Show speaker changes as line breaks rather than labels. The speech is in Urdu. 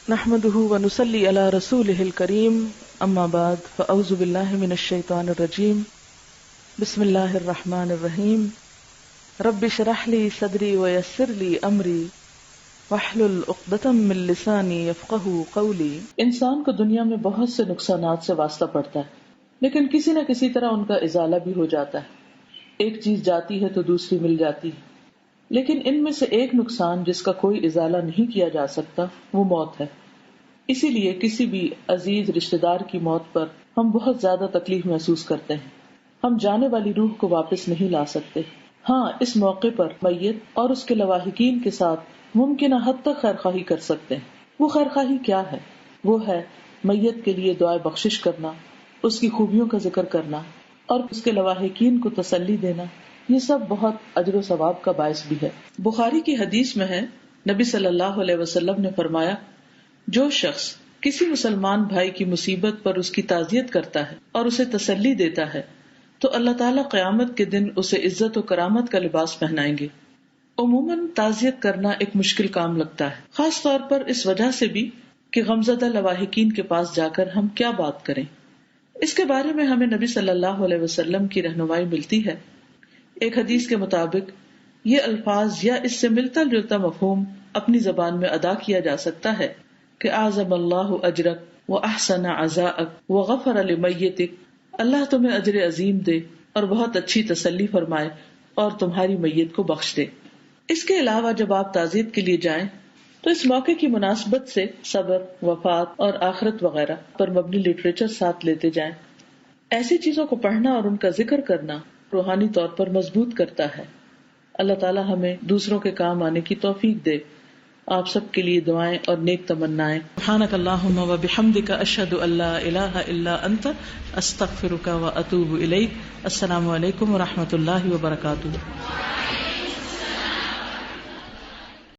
نحمده ونصلي على رسوله الكريم اما بعد فاعوذ بالله من الشيطان الرجيم بسم الله الرحمن الرحيم رب اشرح لي صدري ويسر لي امري واحلل عقدة من لساني يفقهوا قولي۔ انسان کو دنیا میں بہت سے نقصانات سے واسطہ پڑتا ہے، لیکن کسی نہ کسی طرح ان کا ازالہ بھی ہو جاتا ہے۔ ایک چیز جاتی ہے تو دوسری مل جاتی ہے، لیکن ان میں سے ایک نقصان جس کا کوئی ازالہ نہیں کیا جا سکتا وہ موت ہے۔ اسی لیے کسی بھی عزیز رشتہ دار کی موت پر ہم بہت زیادہ تکلیف محسوس کرتے ہیں۔ ہم جانے والی روح کو واپس نہیں لا سکتے۔ ہاں، اس موقع پر میت اور اس کے لواحقین کے ساتھ ممکنہ حد تک خیرخواہی کر سکتے ہیں۔ وہ خیرخواہی کیا ہے؟ وہ ہے میت کے لیے دعائے بخشش کرنا، اس کی خوبیوں کا ذکر کرنا اور اس کے لواحقین کو تسلی دینا۔ یہ سب بہت اجر و ثواب کا باعث بھی ہے۔ بخاری کی حدیث میں ہے، نبی صلی اللہ علیہ وسلم نے فرمایا، جو شخص کسی مسلمان بھائی کی مصیبت پر اس کی تعزیت کرتا ہے اور اسے تسلی دیتا ہے تو اللہ تعالیٰ قیامت کے دن اسے عزت و کرامت کا لباس پہنائیں گے۔ عموماً تعزیت کرنا ایک مشکل کام لگتا ہے، خاص طور پر اس وجہ سے بھی کہ غمزدہ لواحقین کے پاس جا کر ہم کیا بات کریں۔ اس کے بارے میں ہمیں نبی صلی اللہ علیہ وسلم کی رہنمائی ملتی ہے۔ ایک حدیث کے مطابق یہ الفاظ یا اس سے ملتا جلتا مفہوم اپنی زبان میں ادا کیا جا سکتا ہے کہ اعظم اللہ اجرک واحسن عزاءک وغفر لمیتک، اللہ تمہیں اجر عظیم دے اور بہت اچھی تسلی فرمائے اور تمہاری میت کو بخش دے۔ اس کے علاوہ جب آپ تعزیت کے لیے جائیں تو اس موقع کی مناسبت سے صبر، وفات اور آخرت وغیرہ پر مبنی لٹریچر ساتھ لیتے جائیں۔ ایسی چیزوں کو پڑھنا اور ان کا ذکر کرنا روحانی طور پر مضبوط کرتا ہے۔ اللہ تعالی ہمیں دوسروں کے کام آنے کی توفیق دے۔ آپ سب کے لیے دعائیں اور نیک تمنائیں۔ سبحانک اللہم و بحمدک، اشہد ان لا الہ الا انت، استغفرک و اتوب الیک۔ السلام علیکم و رحمۃ اللہ وبرکاتہ۔